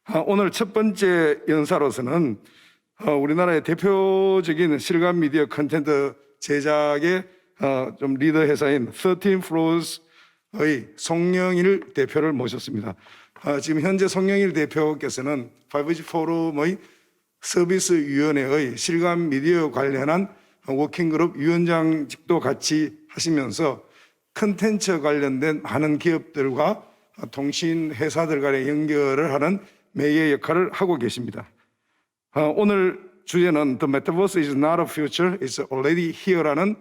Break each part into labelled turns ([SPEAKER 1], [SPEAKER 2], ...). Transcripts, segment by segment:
[SPEAKER 1] 오늘 첫 번째 연사로서는 우리나라의 대표적인 실감 미디어 컨텐츠 제작의 좀 리더 회사인 13Flows의 송영일 대표를 모셨습니다. 지금 현재 송영일 대표께서는 5G 포럼의 서비스위원회의 실감 미디어 관련한 워킹그룹 위원장직도 같이 하시면서 컨텐츠 관련된 많은 기업들과 통신 회사들 간의 연결을 하는 매개 역할을 하고 계십니다. 오늘 주제는 The Metaverse is not a future, it's already here라는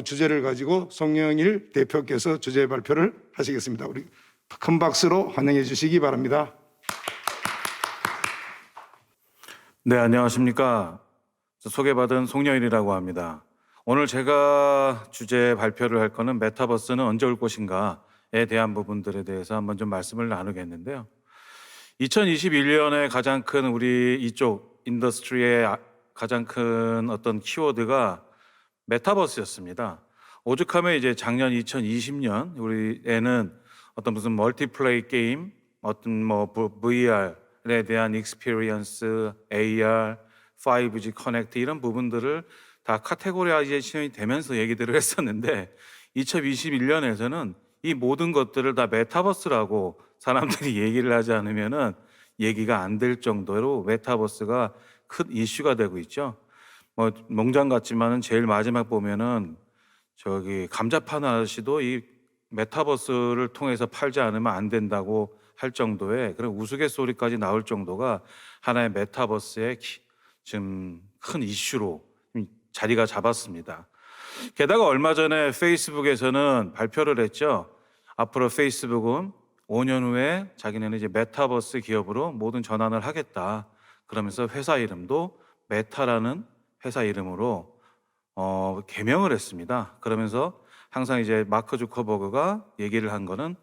[SPEAKER 1] 주제를 가지고 송영일 대표께서 주제 발표를 하시겠습니다. 우리 큰 박수로 환영해 주시기 바랍니다.
[SPEAKER 2] 네, 안녕하십니까. 소개받은 송영일이라고 합니다. 오늘 제가 주제 발표를 할 거는 메타버스는 언제 올 것인가에 대한 부분들에 대해서 한번 좀 말씀을 나누겠는데요. 2021년에 가장 큰 우리 이쪽 인더스트리의 가장 큰 어떤 키워드가 메타버스였습니다. 오죽하면 이제 작년 2020년 우리에는 어떤 무슨 멀티플레이 게임, 어떤 뭐 VR에 대한 익스피리언스, AR, 5G 커넥트 이런 부분들을 다 카테고리아이제이션이 되면서 얘기들을 했었는데 2021년에서는 이 모든 것들을 다 메타버스라고 사람들이 얘기를 하지 않으면은 얘기가 안 될 정도로 메타버스가 큰 이슈가 되고 있죠. 뭐 농장 같지만은 제일 마지막 보면은 저기 감자판 아저씨도 이 메타버스를 통해서 팔지 않으면 안 된다고 할 정도의 그런 우스갯소리까지 나올 정도가 하나의 메타버스의 지금 큰 이슈로 자리가 잡았습니다. 게다가 얼마 전에 페이스북에서는 발표를 했죠. 앞으로 페이스북은 5년 후에 자기네는 이제 메타버스 기업으로 모든 전환을 하겠다. 그러면서 회사 이름도 메타라는 회사 이름으로 개명을 했습니다. 그러면서 항상 이제 마크 주커버그가 얘기를 한 거는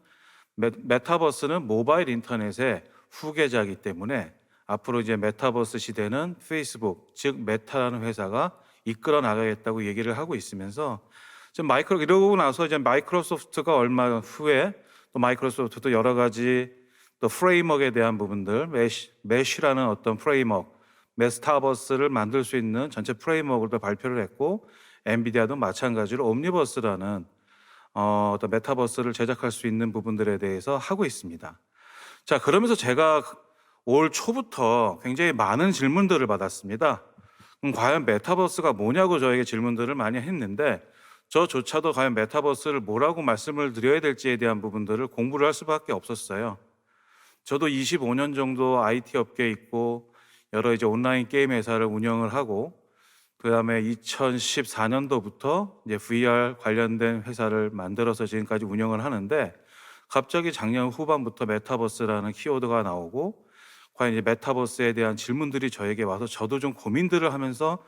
[SPEAKER 2] 메타버스는 모바일 인터넷의 후계자이기 때문에 앞으로 이제 메타버스 시대는 페이스북, 즉 메타라는 회사가 이끌어 나가겠다고 얘기를 하고 있으면서 지금 이러고 나서 이제 마이크로소프트가 얼마 후에 또 마이크로소프트도 여러 가지 또 프레임워크에 대한 부분들, 메쉬라는 어떤 프레임워크, 메타버스를 만들 수 있는 전체 프레임워크를 또 발표를 했고 엔비디아도 마찬가지로 옴니버스라는 어떤 메타버스를 제작할 수 있는 부분들에 대해서 하고 있습니다. 자, 그러면서 제가 올 초부터 굉장히 많은 질문들을 받았습니다. 과연 메타버스가 뭐냐고 저에게 질문들을 많이 했는데 저조차도 과연 메타버스를 뭐라고 말씀을 드려야 될지에 대한 부분들을 공부를 할 수밖에 없었어요. 저도 25년 정도 IT 업계에 있고 여러 이제 온라인 게임 회사를 운영을 하고 그다음에 2014년도부터 이제 VR 관련된 회사를 만들어서 지금까지 운영을 하는데 갑자기 작년 후반부터 메타버스라는 키워드가 나오고 과연 이제 메타버스에 대한 질문들이 저에게 와서 저도 좀 고민들을 하면서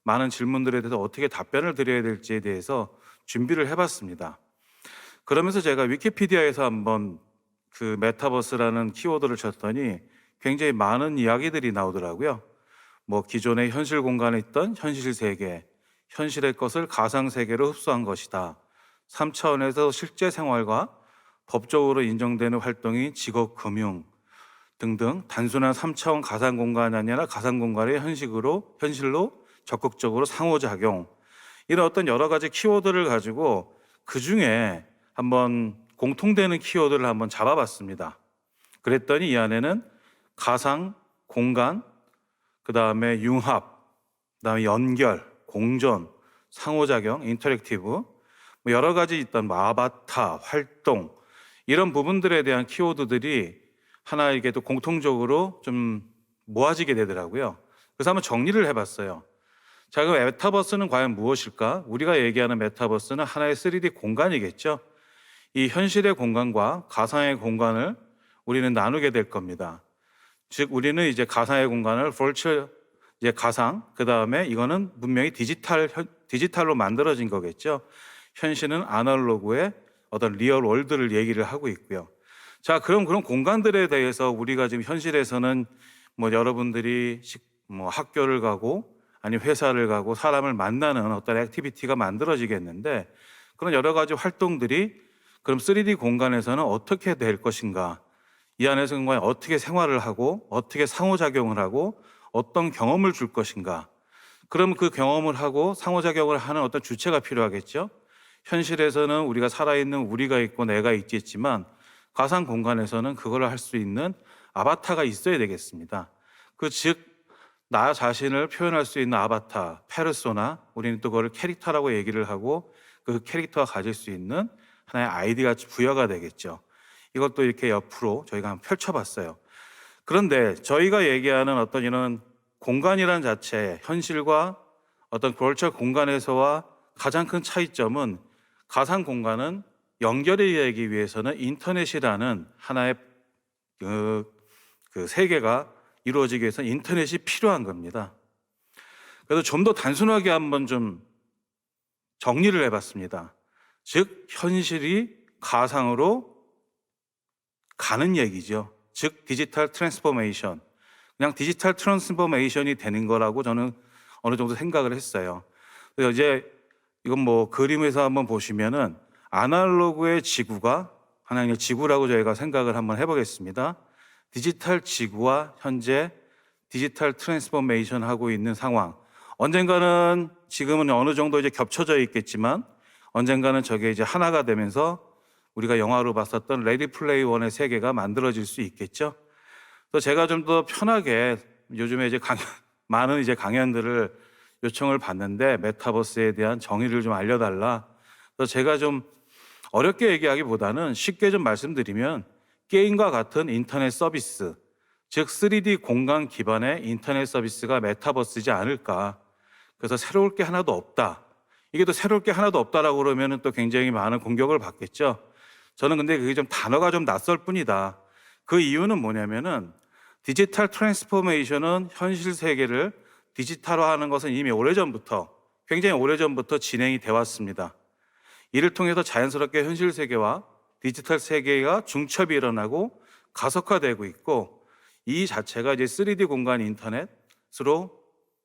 [SPEAKER 2] 많은 질문들에 대해서 어떻게 답변을 드려야 될지에 대해서 준비를 해봤습니다. 그러면서 제가 위키피디아에서 한번 그 메타버스라는 키워드를 쳤더니 굉장히 많은 이야기들이 나오더라고요. 뭐 기존의 현실 공간에 있던 현실 세계, 현실의 것을 가상 세계로 흡수한 것이다. 3차원에서 실제 생활과 법적으로 인정되는 활동이 직업 금융 등등 단순한 3차원 가상 공간이 아니라 가상 공간의 현실로 적극적으로 상호작용 이런 어떤 여러 가지 키워드를 가지고 그 중에 한번 공통되는 키워드를 한번 잡아봤습니다. 그랬더니 이 안에는 가상, 공간, 그 다음에 융합, 그 다음에 연결, 공존, 상호작용, 인터랙티브 뭐 여러 가지 있던 뭐 아바타, 활동 이런 부분들에 대한 키워드들이 하나에게 또 공통적으로 좀 모아지게 되더라고요. 그래서 한번 정리를 해봤어요. 자, 그럼 메타버스는 과연 무엇일까? 우리가 얘기하는 메타버스는 하나의 3D 공간이겠죠. 이 현실의 공간과 가상의 공간을 우리는 나누게 될 겁니다. 즉 우리는 이제 가상의 공간을 virtual, 이제 가상, 그 다음에 이거는 분명히 디지털로 만들어진 거겠죠. 현실은 아날로그의 어떤 리얼 월드를 얘기를 하고 있고요. 자, 그럼 그런 공간들에 대해서 우리가 지금 현실에서는 뭐 여러분들이 뭐 학교를 가고 아니 회사를 가고 사람을 만나는 어떤 액티비티가 만들어지겠는데 그런 여러 가지 활동들이 그럼 3D 공간에서는 어떻게 될 것인가? 이 안에서 과연 어떻게 생활을 하고 어떻게 상호작용을 하고 어떤 경험을 줄 것인가. 그럼 그 경험을 하고 상호작용을 하는 어떤 주체가 필요하겠죠. 현실에서는 우리가 살아있는 우리가 있고 내가 있겠지만 가상 공간에서는 그걸 할 수 있는 아바타가 있어야 되겠습니다. 즉 나 자신을 표현할 수 있는 아바타, 페르소나, 우리는 또 그걸 캐릭터라고 얘기를 하고 그 캐릭터가 가질 수 있는 하나의 아이디가 부여가 되겠죠. 이것도 이렇게 옆으로 저희가 한번 펼쳐봤어요. 그런데 저희가 얘기하는 어떤 이런 공간이라는 자체, 현실과 어떤 버추얼 공간에서와 가장 큰 차이점은 가상 공간은 연결이 되기 위해서는 인터넷이라는 하나의 그 세계가 이루어지기 위해서 인터넷이 필요한 겁니다. 그래서 좀 더 단순하게 한번 좀 정리를 해봤습니다. 즉 현실이 가상으로 가는 얘기죠. 즉 디지털 트랜스포메이션, 그냥 디지털 트랜스포메이션이 되는 거라고 저는 어느 정도 생각을 했어요. 그래서 이제 이건 뭐 그림에서 한번 보시면은 아날로그의 지구가 하나의 지구라고 저희가 생각을 한번 해보겠습니다. 디지털 지구와 현재 디지털 트랜스포메이션 하고 있는 상황. 언젠가는 지금은 어느 정도 이제 겹쳐져 있겠지만 언젠가는 저게 이제 하나가 되면서 우리가 영화로 봤었던 레디 플레이 원의 세계가 만들어질 수 있겠죠. 또 제가 좀 더 편하게 요즘에 이제 많은 이제 강연들을 요청을 받는데 메타버스에 대한 정의를 좀 알려달라. 그래서 제가 좀 어렵게 얘기하기보다는 쉽게 좀 말씀드리면 게임과 같은 인터넷 서비스, 즉 3D 공간 기반의 인터넷 서비스가 메타버스지 않을까. 그래서 새로울 게 하나도 없다. 이게 또 새로울 게 하나도 없다라고 그러면 또 굉장히 많은 공격을 받겠죠. 저는 근데 그게 좀 단어가 좀 낯설 뿐이다. 그 이유는 뭐냐면은 디지털 트랜스포메이션은 현실 세계를 디지털화하는 것은 이미 오래전부터, 굉장히 오래전부터 진행이 되어 왔습니다. 이를 통해서 자연스럽게 현실 세계와 디지털 세계가 중첩이 일어나고 가속화되고 있고 이 자체가 이제 3D 공간 인터넷으로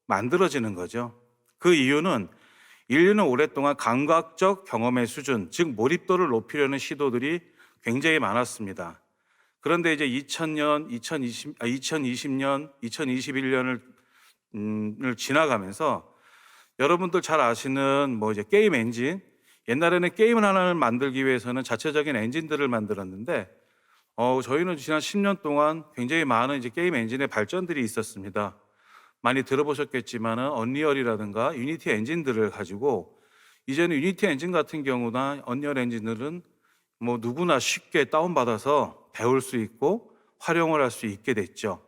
[SPEAKER 2] 만들어지는 거죠. 그 이유는 인류는 오랫동안 감각적 경험의 수준, 즉 몰입도를 높이려는 시도들이 굉장히 많았습니다. 그런데 이제 2000년, 2020년, 2021년을 지나가면서 여러분들 잘 아시는 뭐 이제 게임 엔진, 옛날에는 게임을 하나를 만들기 위해서는 자체적인 엔진들을 만들었는데 저희는 지난 10년 동안 굉장히 많은 이제 게임 엔진의 발전들이 있었습니다. 많이 들어보셨겠지만은 언리얼이라든가 유니티 엔진들을 가지고 이제는 유니티 엔진 같은 경우나 언리얼 엔진들은 뭐 누구나 쉽게 다운받아서 배울 수 있고 활용을 할 수 있게 됐죠.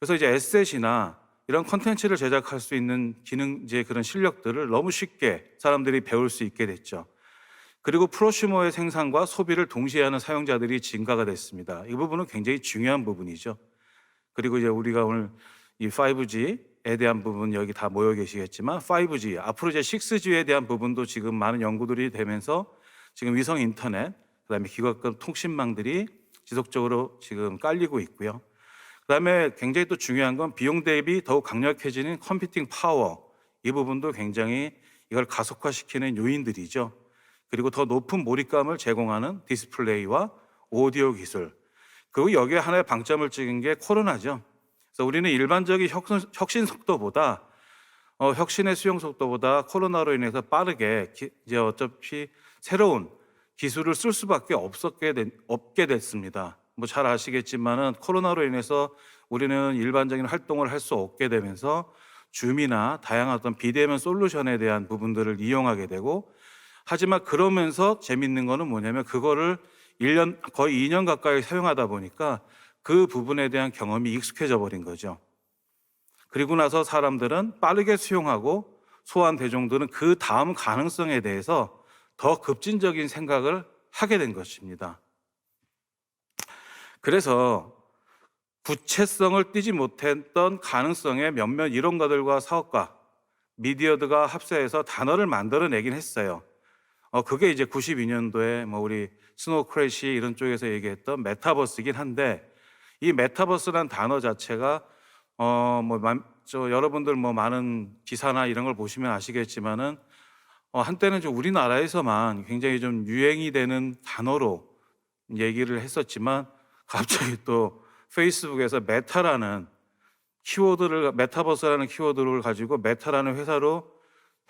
[SPEAKER 2] 그래서 이제 에셋이나 이런 컨텐츠를 제작할 수 있는 기능, 이제 그런 실력들을 너무 쉽게 사람들이 배울 수 있게 됐죠. 그리고 프로슈머의 생산과 소비를 동시에 하는 사용자들이 증가가 됐습니다. 이 부분은 굉장히 중요한 부분이죠. 그리고 이제 우리가 오늘 이 5G에 대한 부분 여기 다 모여 계시겠지만 5G, 앞으로 이제 6G에 대한 부분도 지금 많은 연구들이 되면서 지금 위성 인터넷, 그다음에 기계급 통신망들이 지속적으로 지금 깔리고 있고요. 그다음에 굉장히 또 중요한 건 비용 대비 더욱 강력해지는 컴퓨팅 파워, 이 부분도 굉장히 이걸 가속화시키는 요인들이죠. 그리고 더 높은 몰입감을 제공하는 디스플레이와 오디오 기술, 그리고 여기에 하나의 방점을 찍은 게 코로나죠. 그래서 우리는 일반적인 혁신 속도보다 혁신의 수용 속도보다 코로나로 인해서 빠르게 이제 어차피 새로운 기술을 쓸 수밖에 없게 됐습니다. 뭐 잘 아시겠지만은 코로나로 인해서 우리는 일반적인 활동을 할 수 없게 되면서 줌이나 다양한 어떤 비대면 솔루션에 대한 부분들을 이용하게 되고, 하지만 그러면서 재밌는 거는 뭐냐면 그거를 1년 거의 2년 가까이 사용하다 보니까 그 부분에 대한 경험이 익숙해져 버린 거죠. 그리고 나서 사람들은 빠르게 수용하고 소환 대중들은 그 다음 가능성에 대해서 더 급진적인 생각을 하게 된 것입니다. 그래서 구체성을 띠지 못했던 가능성의 몇몇 이론가들과 사업가, 미디어들과 합세해서 단어를 만들어내긴 했어요. 그게 이제 92년도에 뭐 우리 스노우 크래시 이런 쪽에서 얘기했던 메타버스이긴 한데, 이 메타버스란 단어 자체가 여러분들 뭐 많은 기사나 이런 걸 보시면 아시겠지만은 한때는 좀 우리나라에서만 굉장히 좀 유행이 되는 단어로 얘기를 했었지만 갑자기 또 페이스북에서 메타버스라는 키워드를 가지고 메타라는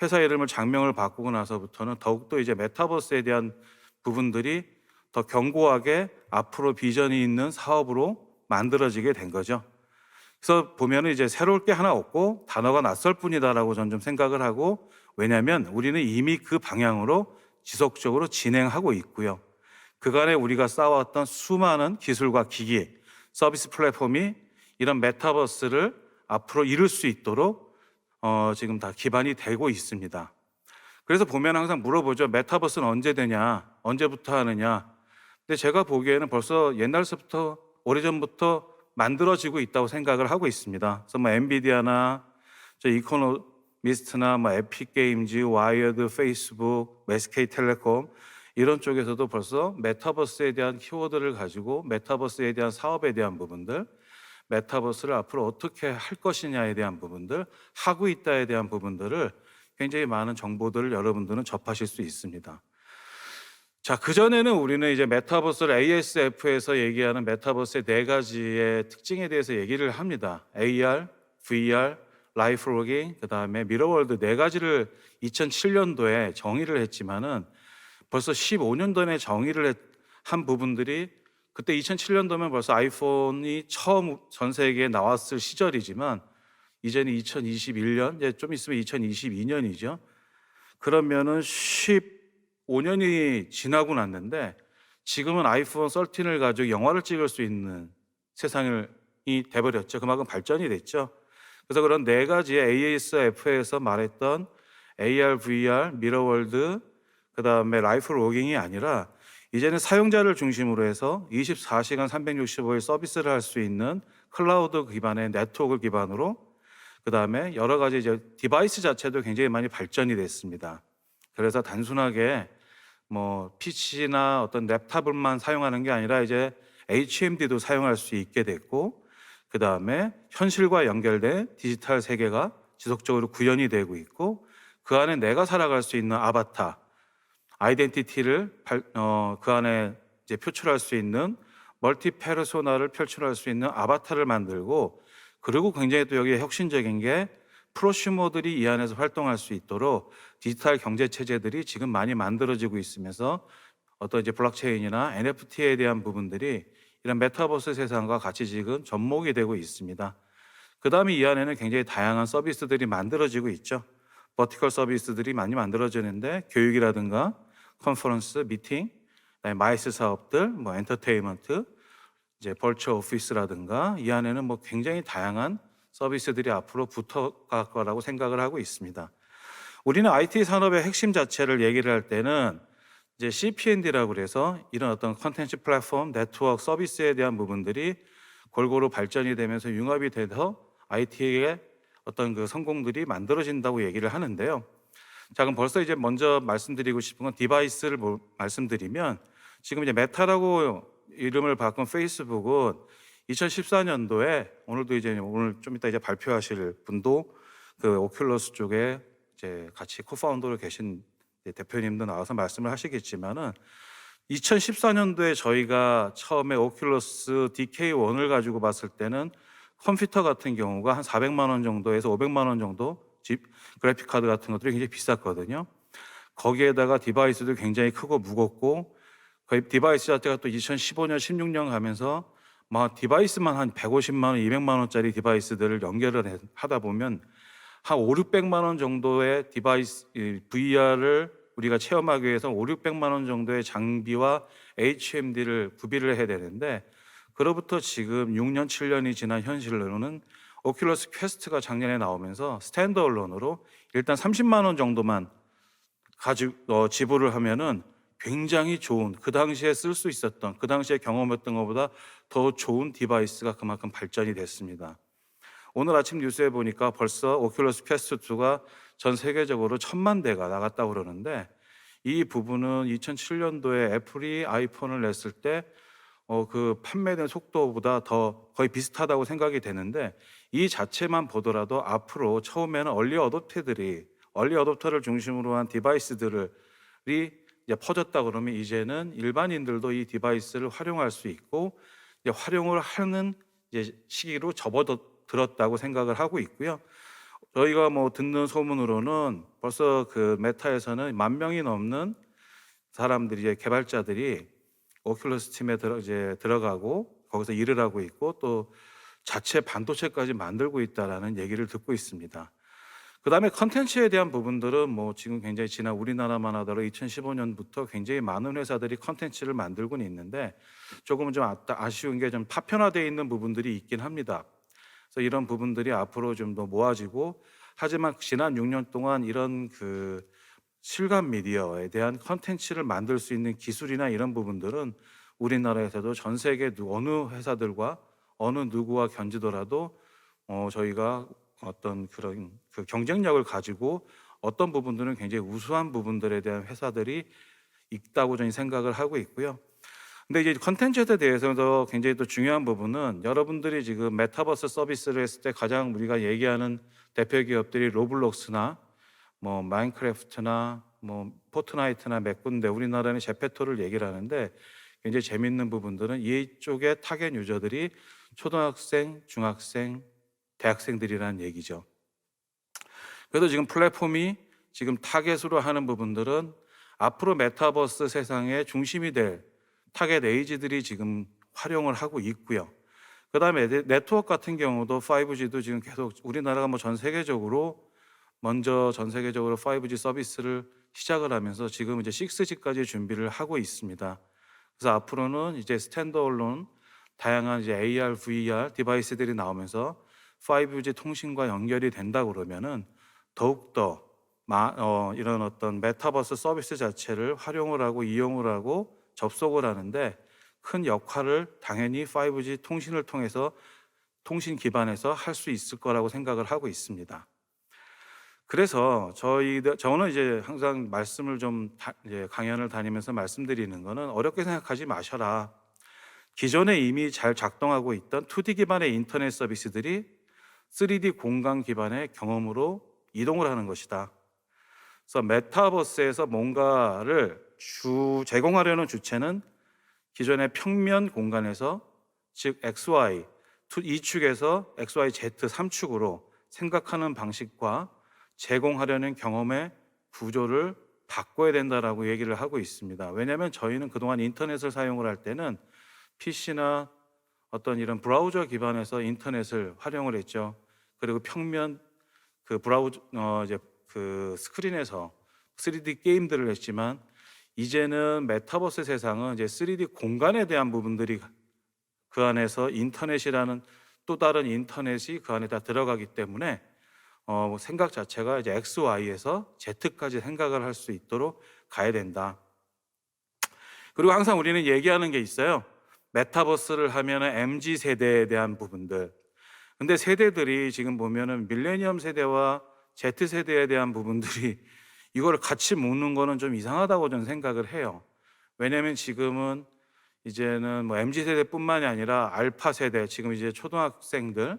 [SPEAKER 2] 회사 이름을 장명을 바꾸고 나서부터는 더욱더 이제 메타버스에 대한 부분들이 더 견고하게 앞으로 비전이 있는 사업으로 만들어지게 된 거죠. 그래서 보면은 이제 새로울 게 하나 없고 단어가 낯설 뿐이다라고 저는 좀 생각을 하고, 왜냐하면 우리는 이미 그 방향으로 지속적으로 진행하고 있고요. 그간에 우리가 쌓아왔던 수많은 기술과 기기, 서비스 플랫폼이 이런 메타버스를 앞으로 이룰 수 있도록 지금 다 기반이 되고 있습니다. 그래서 보면 항상 물어보죠. 메타버스는 언제 되냐? 언제부터 하느냐? 근데 제가 보기에는 벌써 옛날서부터, 오래전부터 만들어지고 있다고 생각을 하고 있습니다. 그래서 뭐 엔비디아나 저 이코노미스트나 뭐 에픽게임즈, 와이어드, 페이스북, SK텔레콤 이런 쪽에서도 벌써 메타버스에 대한 키워드를 가지고 메타버스에 대한 사업에 대한 부분들, 메타버스를 앞으로 어떻게 할 것이냐에 대한 부분들, 하고 있다에 대한 부분들을 굉장히 많은 정보들을 여러분들은 접하실 수 있습니다. 자, 그전에는 우리는 이제 메타버스를 ASF에서 얘기하는 메타버스의 4가지의 특징에 대해서 얘기를 합니다. AR, VR, 라이프 로깅, 그 다음에 미러월드 4가지를 2007년도에 정의를 했지만은 벌써 15년 전에 정의를 한 부분들이, 그때 2007년도면 벌써 아이폰이 처음 전 세계에 나왔을 시절이지만 이제는 2021년, 이제 좀 있으면 2022년이죠. 그러면은 15년이 지나고 났는데 지금은 아이폰 13을 가지고 영화를 찍을 수 있는 세상이 돼버렸죠. 그만큼 발전이 됐죠. 그래서 그런 4가지의 ASF에서 말했던 AR, VR, 미러월드, 그 다음에 라이프 로깅이 아니라 이제는 사용자를 중심으로 해서 24시간 365일 서비스를 할 수 있는 클라우드 기반의 네트워크 기반으로, 그 다음에 여러 가지 이제 디바이스 자체도 굉장히 많이 발전이 됐습니다. 그래서 단순하게 뭐 PC나 어떤 랩탑을만 사용하는 게 아니라 이제 HMD도 사용할 수 있게 됐고, 그 다음에 현실과 연결된 디지털 세계가 지속적으로 구현이 되고 있고, 그 안에 내가 살아갈 수 있는 아바타, 아이덴티티를 그 안에 이제 표출할 수 있는 멀티 페르소나를 표출할 수 있는 아바타를 만들고, 그리고 굉장히 또 여기에 혁신적인 게 프로슈머들이 이 안에서 활동할 수 있도록 디지털 경제 체제들이 지금 많이 만들어지고 있으면서 어떤 이제 블록체인이나 NFT에 대한 부분들이 이런 메타버스 세상과 같이 지금 접목이 되고 있습니다. 그 다음에 이 안에는 굉장히 다양한 서비스들이 만들어지고 있죠. 버티컬 서비스들이 많이 만들어지는데 교육이라든가 컨퍼런스, 미팅, 마이스 사업들, 뭐 엔터테인먼트, 이제 벌처 오피스라든가 이 안에는 뭐 굉장히 다양한 서비스들이 앞으로 붙어갈 거라고 생각을 하고 있습니다. 우리는 IT 산업의 핵심 자체를 얘기를 할 때는 이제 CPND라고 그래서 이런 어떤 컨텐츠 플랫폼, 네트워크, 서비스에 대한 부분들이 골고루 발전이 되면서 융합이 돼서 IT의 어떤 그 성공들이 만들어진다고 얘기를 하는데요. 자, 그럼 벌써 이제 먼저 말씀드리고 싶은 건 디바이스를 말씀드리면, 지금 이제 메타라고 이름을 바꾼 페이스북은 2014년도에 오늘 좀 이따 이제 발표하실 분도 그 오큘러스 쪽에 이제 같이 코파운더로 계신 대표님도 나와서 말씀을 하시겠지만은 2014년도에 저희가 처음에 오큘러스 DK1을 가지고 봤을 때는 컴퓨터 같은 경우가 한 400만 원 정도에서 500만 원 정도 그래픽 카드 같은 것들이 굉장히 비쌌거든요. 거기에다가 디바이스도 굉장히 크고 무겁고, 거의 디바이스 자체가 또 2015년, 16년 가면서 막 디바이스만 한 150만 원, 200만 원짜리 디바이스들을 연결을 하다 보면 한 5, 600만 원 정도의 디바이스 VR을 우리가 체험하기 위해서 5, 600만 원 정도의 장비와 HMD를 구비를 해야 되는데, 그로부터 지금 6년, 7년이 지난 현실로는 오큘러스 퀘스트가 작년에 나오면서 스탠드얼론으로 일단 30만 원 정도만 가지고 지불을 하면은 굉장히 좋은, 그 당시에 쓸 수 있었던, 그 당시에 경험했던 것보다 더 좋은 디바이스가 그만큼 발전이 됐습니다. 오늘 아침 뉴스에 보니까 벌써 오큘러스 퀘스트 2가 전 세계적으로 1000만 대가 나갔다고 그러는데, 이 부분은 2007년도에 애플이 아이폰을 냈을 때 그 판매된 속도보다 더 거의 비슷하다고 생각이 되는데, 이 자체만 보더라도 앞으로 처음에는 얼리 어댑터를 중심으로 한 디바이스들이 이제 퍼졌다 그러면 이제는 일반인들도 이 디바이스를 활용할 수 있고, 이제 활용을 하는 이제 시기로 접어들었다고 생각을 하고 있고요. 저희가 뭐 듣는 소문으로는 벌써 그 메타에서는 10,000명이 넘는 사람들이 이제 개발자들이 오큘러스 팀에 들어가고 거기서 일을 하고 있고 또 자체 반도체까지 만들고 있다라는 얘기를 듣고 있습니다. 그다음에 컨텐츠에 대한 부분들은 뭐 지금 굉장히 지난 우리나라만 하더라도 2015년부터 굉장히 많은 회사들이 컨텐츠를 만들고는 있는데 조금은 좀 아쉬운 게 좀 파편화되어 있는 부분들이 있긴 합니다. 그래서 이런 부분들이 앞으로 좀 더 모아지고 하지만 지난 6년 동안 이런 그 실감 미디어에 대한 컨텐츠를 만들 수 있는 기술이나 이런 부분들은 우리나라에서도 전 세계 어느 회사들과 어느 누구와 견지더라도 저희가 어떤 그런 그 경쟁력을 가지고 어떤 부분들은 굉장히 우수한 부분들에 대한 회사들이 있다고 저는 생각을 하고 있고요. 근데 이제 컨텐츠에 대해서도 굉장히 또 중요한 부분은 여러분들이 지금 메타버스 서비스를 했을 때 가장 우리가 얘기하는 대표 기업들이 로블록스나 뭐 마인크래프트나 뭐 포트나이트나 몇 군데 우리나라는 제페토를 얘기를 하는데 굉장히 재밌는 부분들은 이쪽의 타겟 유저들이 초등학생, 중학생, 대학생들이라는 얘기죠. 그래서 지금 플랫폼이 지금 타겟으로 하는 부분들은 앞으로 메타버스 세상의 중심이 될 타겟 에이지들이 지금 활용을 하고 있고요. 그 다음에 네트워크 같은 경우도 5G도 지금 계속 우리나라가 뭐 전 세계적으로 먼저 전 세계적으로 5G 서비스를 시작을 하면서 지금 이제 6G까지 준비를 하고 있습니다. 그래서 앞으로는 이제 스탠드얼론 다양한 이제 AR, VR 디바이스들이 나오면서 5G 통신과 연결이 된다 그러면은 더욱더 이런 어떤 메타버스 서비스 자체를 활용을 하고 이용을 하고 접속을 하는데 큰 역할을 당연히 5G 통신을 통해서 통신 기반에서 할 수 있을 거라고 생각을 하고 있습니다. 그래서 저는 이제 항상 말씀을 이제 강연을 다니면서 말씀드리는 거는 어렵게 생각하지 마셔라. 기존에 이미 잘 작동하고 있던 2D 기반의 인터넷 서비스들이 3D 공간 기반의 경험으로 이동을 하는 것이다. 그래서 메타버스에서 뭔가를 제공하려는 주체는 기존의 평면 공간에서 즉 XY, 이 축에서 XYZ 3축으로 생각하는 방식과 제공하려는 경험의 구조를 바꿔야 된다라고 얘기를 하고 있습니다. 왜냐하면 저희는 그동안 인터넷을 사용을 할 때는 PC나 어떤 이런 브라우저 기반에서 인터넷을 활용을 했죠. 그리고 평면 그 브라우저 이제 그 스크린에서 3D 게임들을 했지만 이제는 메타버스 세상은 이제 3D 공간에 대한 부분들이 그 안에서 인터넷이라는 또 다른 인터넷이 그 안에 다 들어가기 때문에 생각 자체가 이제 XY에서 Z까지 생각을 할 수 있도록 가야 된다. 그리고 항상 우리는 얘기하는 게 있어요. 메타버스를 하면은 MZ 세대에 대한 부분들. 근데 세대들이 지금 보면은 밀레니엄 세대와 Z 세대에 대한 부분들이 이걸 같이 묶는 거는 좀 이상하다고 저는 생각을 해요. 왜냐하면 지금은 이제는 뭐 MZ 세대뿐만이 아니라 알파 세대, 지금 이제 초등학생들,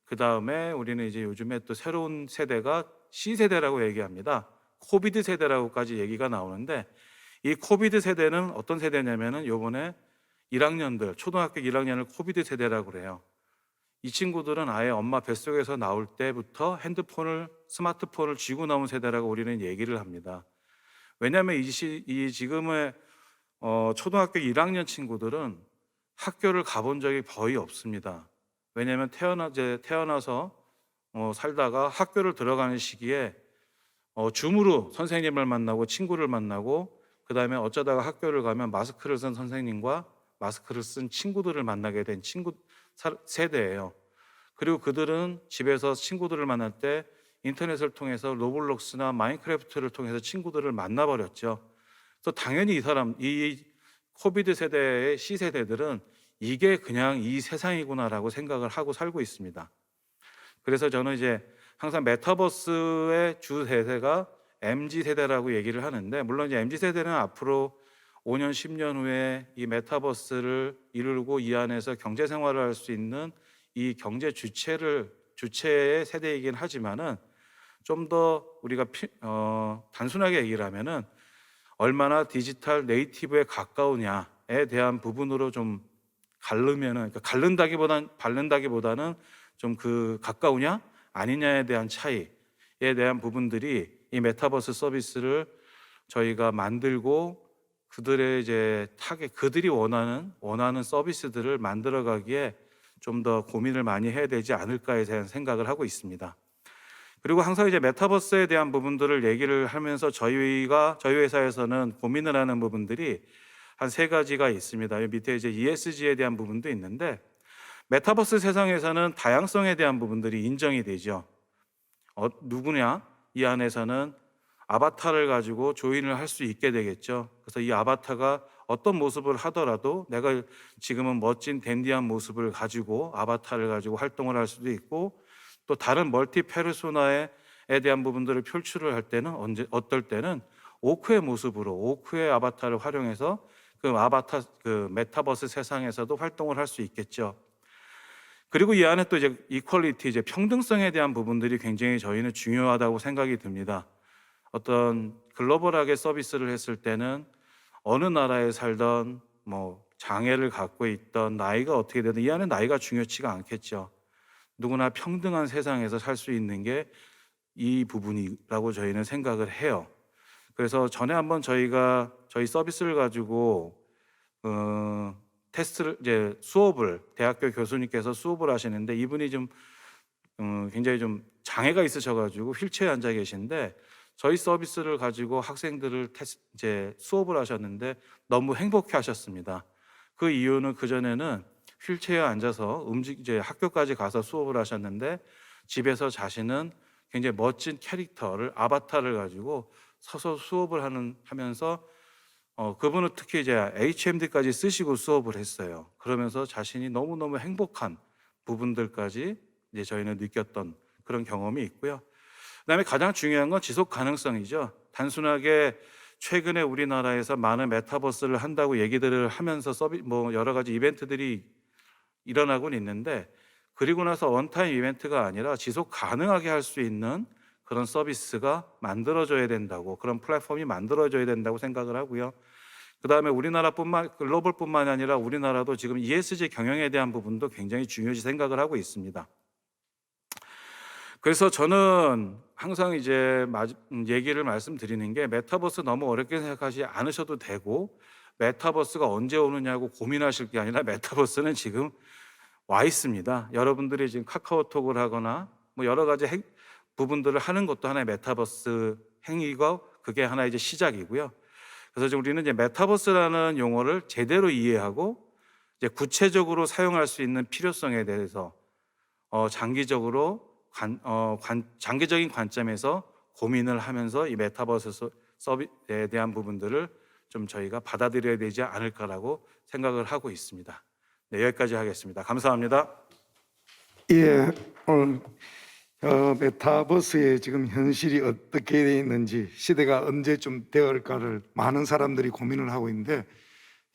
[SPEAKER 2] 그 다음에 우리는 이제 요즘에 또 새로운 세대가 C 세대라고 얘기합니다. 코비드 세대라고까지 얘기가 나오는데 이 코비드 세대는 어떤 세대냐면은 요번에 1학년들, 초등학교 1학년을 코비드 세대라고 그래요. 이 친구들은 아예 엄마 뱃속에서 나올 때부터 스마트폰을 쥐고 나온 세대라고 우리는 얘기를 합니다. 왜냐하면 이 지금의 초등학교 1학년 친구들은 학교를 가본 적이 거의 없습니다. 왜냐하면 태어나서 살다가 학교를 들어가는 시기에 줌으로 선생님을 만나고 친구를 만나고 그 다음에 어쩌다가 학교를 가면 마스크를 쓴 선생님과 마스크를 쓴 친구들을 만나게 된 세대예요. 그리고 그들은 집에서 친구들을 만날 때 인터넷을 통해서 로블록스나 마인크래프트를 통해서 친구들을 만나버렸죠. 또 당연히 이 코비드 세대의 C 세대들은 이게 그냥 이 세상이구나라고 생각을 하고 살고 있습니다. 그래서 저는 이제 항상 메타버스의 주 세대가 MZ 세대라고 얘기를 하는데, 물론 이제 MZ 세대는 앞으로 5년, 10년 후에 이 메타버스를 이루고 이 안에서 경제 생활을 할 수 있는 이 경제 주체의 세대이긴 하지만은 좀 더 우리가 단순하게 얘기를 하면은 얼마나 디지털 네이티브에 가까우냐에 대한 부분으로 좀 그러니까 바른다기보다는 좀 그 가까우냐 아니냐에 대한 차이에 대한 부분들이 이 메타버스 서비스를 저희가 만들고 그들의 이제 그들이 원하는 서비스들을 만들어가기에 좀 더 고민을 많이 해야 되지 않을까에 대한 생각을 하고 있습니다. 그리고 항상 이제 메타버스에 대한 부분들을 얘기를 하면서 저희 회사에서는 고민을 하는 부분들이 한 세 가지가 있습니다. 이 밑에 이제 ESG에 대한 부분도 있는데, 메타버스 세상에서는 다양성에 대한 부분들이 인정이 되죠. 누구냐? 이 안에서는 아바타를 가지고 조인을 할 수 있게 되겠죠. 그래서 이 아바타가 어떤 모습을 하더라도 내가 지금은 멋진 댄디한 모습을 가지고 아바타를 가지고 활동을 할 수도 있고, 또 다른 멀티 페르소나에 대한 부분들을 표출을 할 때는 어떨 때는 오크의 모습으로 오크의 아바타를 활용해서 그 메타버스 세상에서도 활동을 할 수 있겠죠. 그리고 이 안에 또 이제 이퀄리티, 이제 평등성에 대한 부분들이 굉장히 저희는 중요하다고 생각이 듭니다. 어떤 글로벌하게 서비스를 했을 때는 어느 나라에 살던 장애를 갖고 있던 나이가 어떻게 되든 이 안에 나이가 중요치가 않겠죠. 누구나 평등한 세상에서 살 수 있는 게 이 부분이라고 저희는 생각을 해요. 그래서 전에 한번 저희 서비스를 가지고 대학교 교수님께서 수업을 하시는데, 이분이 좀 굉장히 좀 장애가 있으셔가지고 휠체어에 앉아 계신데, 저희 서비스를 가지고 학생들을 수업을 하셨는데 너무 행복해 하셨습니다. 그 이유는 그전에는 휠체어에 앉아서 학교까지 가서 수업을 하셨는데, 집에서 자신은 굉장히 멋진 캐릭터를, 아바타를 가지고 서서 수업을 하면서 그분은 특히 이제 HMD까지 쓰시고 수업을 했어요. 그러면서 자신이 너무너무 행복한 부분들까지 이제 저희는 느꼈던 그런 경험이 있고요. 그다음에 가장 중요한 건 지속 가능성이죠. 단순하게 최근에 우리나라에서 많은 메타버스를 한다고 얘기들을 하면서 여러 가지 이벤트들이 일어나곤 있는데, 그리고 나서 원타임 이벤트가 아니라 지속 가능하게 할 수 있는 그런 서비스가 만들어져야 된다고, 그런 플랫폼이 만들어져야 된다고 생각을 하고요. 그다음에 글로벌뿐만 아니라 우리나라도 지금 ESG 경영에 대한 부분도 굉장히 중요시 생각을 하고 있습니다. 그래서 저는 항상 이제 얘기를 말씀드리는 게, 메타버스 너무 어렵게 생각하지 않으셔도 되고, 메타버스가 언제 오느냐고 고민하실 게 아니라 메타버스는 지금 와 있습니다. 여러분들이 지금 카카오톡을 하거나 여러 가지 부분들을 하는 것도 하나의 메타버스 행위고, 그게 하나 이제 시작이고요. 그래서 우리는 이제 메타버스라는 용어를 제대로 이해하고 이제 구체적으로 사용할 수 있는 필요성에 대해서 장기적인 관점에서 고민을 하면서 이 메타버스 서비스에 대한 부분들을 좀 저희가 받아들여야 되지 않을까라고 생각을 하고 있습니다. 네, 여기까지 하겠습니다. 감사합니다.
[SPEAKER 1] 예, 오늘 메타버스의 지금 현실이 어떻게 되어 있는지, 시대가 언제쯤 되어갈까를 많은 사람들이 고민을 하고 있는데,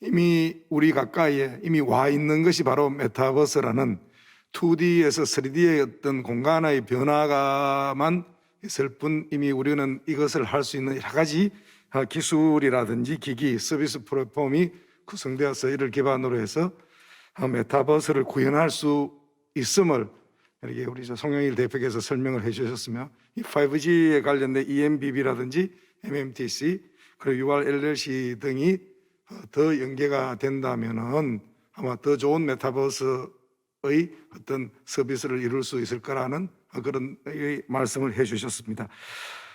[SPEAKER 1] 이미 우리 가까이에 이미 와 있는 것이 바로 메타버스라는 2D에서 3D의 어떤 공간의 변화가만 있을 뿐, 이미 우리는 이것을 할 수 있는 여러 가지 기술이라든지 기기, 서비스 플랫폼이 구성되어서 이를 기반으로 해서 메타버스를 구현할 수 있음을 이렇게 우리 송영일 대표께서 설명을 해주셨으며, 이 5G에 관련된 EMBB라든지 MMTC 그리고 UR LLC 등이 더 연계가 된다면은 아마 더 좋은 메타버스의 어떤 서비스를 이룰 수 있을 거라는 그런 말씀을 해주셨습니다.